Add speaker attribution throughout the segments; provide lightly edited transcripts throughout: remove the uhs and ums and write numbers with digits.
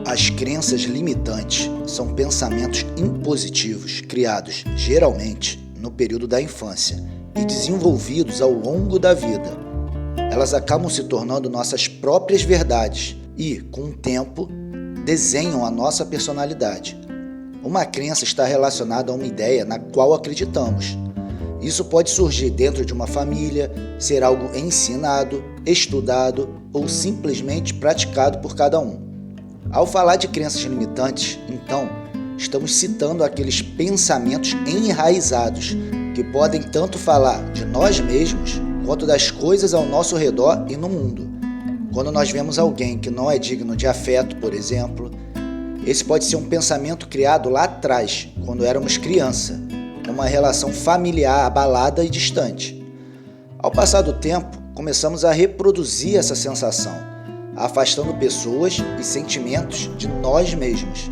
Speaker 1: As crenças limitantes são pensamentos impositivos criados, geralmente, no período da infância e desenvolvidos ao longo da vida. Elas acabam se tornando nossas próprias verdades e, com o tempo, desenham a nossa personalidade. Uma crença está relacionada a uma ideia na qual acreditamos. Isso pode surgir dentro de uma família, ser algo ensinado, estudado ou simplesmente praticado por cada um. Ao falar de crenças limitantes, então, estamos citando aqueles pensamentos enraizados que podem tanto falar de nós mesmos quanto das coisas ao nosso redor e no mundo. Quando nós vemos alguém que não é digno de afeto, por exemplo, esse pode ser um pensamento criado lá atrás, quando éramos criança, numa relação familiar abalada e distante. Ao passar do tempo, começamos a reproduzir essa sensação, afastando pessoas e sentimentos de nós mesmos.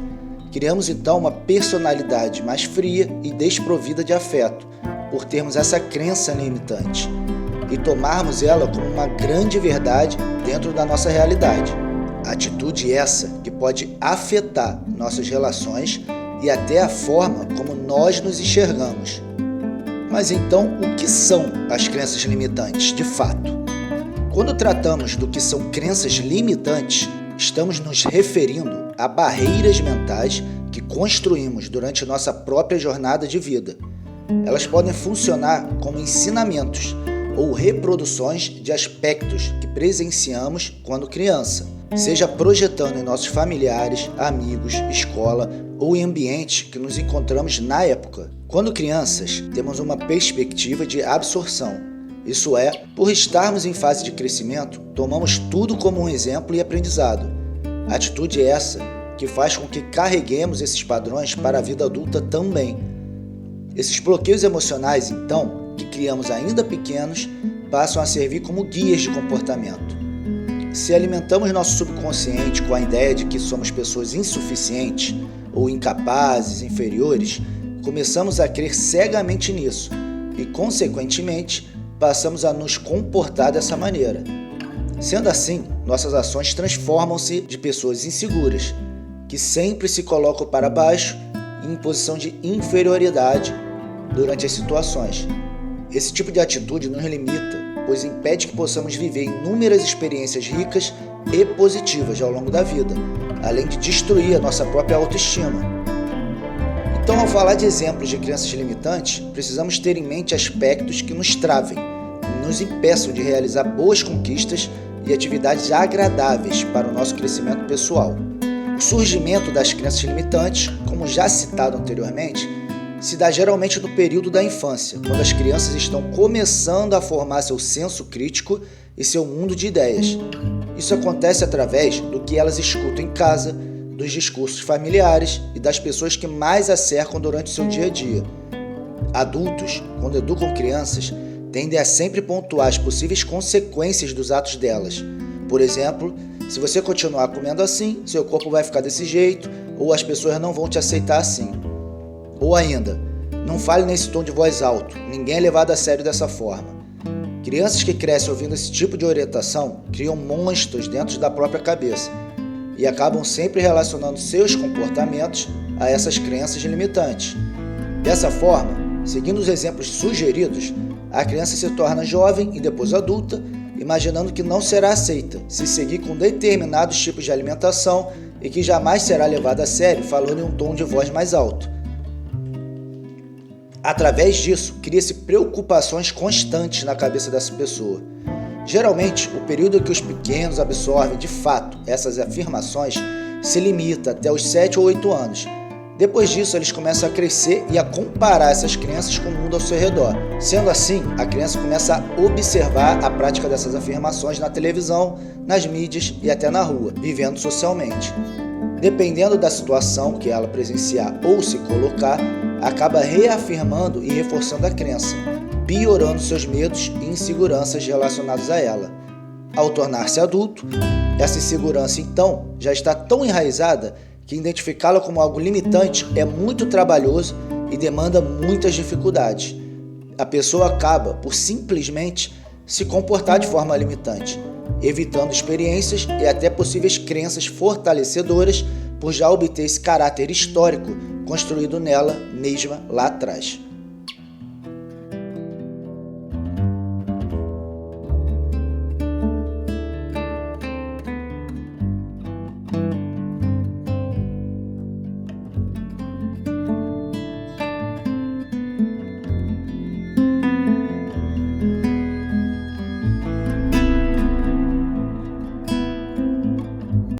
Speaker 1: Criamos então uma personalidade mais fria e desprovida de afeto, por termos essa crença limitante e tomarmos ela como uma grande verdade dentro da nossa realidade. Atitude essa que pode afetar nossas relações e até a forma como nós nos enxergamos. Mas então, o que são as crenças limitantes, de fato? Quando tratamos do que são crenças limitantes, estamos nos referindo a barreiras mentais que construímos durante nossa própria jornada de vida. Elas podem funcionar como ensinamentos ou reproduções de aspectos que presenciamos quando criança, seja projetando em nossos familiares, amigos, escola ou em ambientes que nos encontramos na época. Quando crianças, temos uma perspectiva de absorção. Isso é, por estarmos em fase de crescimento, tomamos tudo como um exemplo e aprendizado. Atitude essa que faz com que carreguemos esses padrões para a vida adulta também. Esses bloqueios emocionais, então, que criamos ainda pequenos, passam a servir como guias de comportamento. Se alimentamos nosso subconsciente com a ideia de que somos pessoas insuficientes ou incapazes, inferiores, começamos a crer cegamente nisso e, consequentemente, passamos a nos comportar dessa maneira. Sendo assim, nossas ações transformam-se de pessoas inseguras, que sempre se colocam para baixo e em posição de inferioridade durante as situações. Esse tipo de atitude nos limita, pois impede que possamos viver inúmeras experiências ricas e positivas ao longo da vida, além de destruir a nossa própria autoestima. Então, ao falar de exemplos de crenças limitantes, precisamos ter em mente aspectos que nos travem, nos impeçam de realizar boas conquistas e atividades agradáveis para o nosso crescimento pessoal. O surgimento das crenças limitantes, como já citado anteriormente, se dá geralmente no período da infância, quando as crianças estão começando a formar seu senso crítico e seu mundo de ideias. Isso acontece através do que elas escutam em casa, dos discursos familiares e das pessoas que mais a cercam durante o seu dia a dia. Adultos, quando educam crianças, tendem a sempre pontuar as possíveis consequências dos atos delas. Por exemplo, se você continuar comendo assim, seu corpo vai ficar desse jeito, ou as pessoas não vão te aceitar assim. Ou ainda, não fale nesse tom de voz alto, ninguém é levado a sério dessa forma. Crianças que crescem ouvindo esse tipo de orientação criam monstros dentro da própria cabeça e acabam sempre relacionando seus comportamentos a essas crenças limitantes. Dessa forma, seguindo os exemplos sugeridos, a criança se torna jovem e depois adulta, imaginando que não será aceita se seguir com determinados tipos de alimentação e que jamais será levada a sério falando em um tom de voz mais alto. Através disso, cria-se preocupações constantes na cabeça dessa pessoa. Geralmente, o período em que os pequenos absorvem de fato essas afirmações se limita até os 7 ou 8 anos. Depois disso, eles começam a crescer e a comparar essas crenças com o mundo ao seu redor. Sendo assim, a criança começa a observar a prática dessas afirmações na televisão, nas mídias e até na rua, vivendo socialmente. Dependendo da situação que ela presenciar ou se colocar, acaba reafirmando e reforçando a crença, piorando seus medos e inseguranças relacionados a ela. Ao tornar-se adulto, essa insegurança então já está tão enraizada que identificá-la como algo limitante é muito trabalhoso e demanda muitas dificuldades. a pessoa acaba por simplesmente se comportar de forma limitante, evitando experiências e até possíveis crenças fortalecedoras por já obter esse caráter histórico construído nela mesma lá atrás.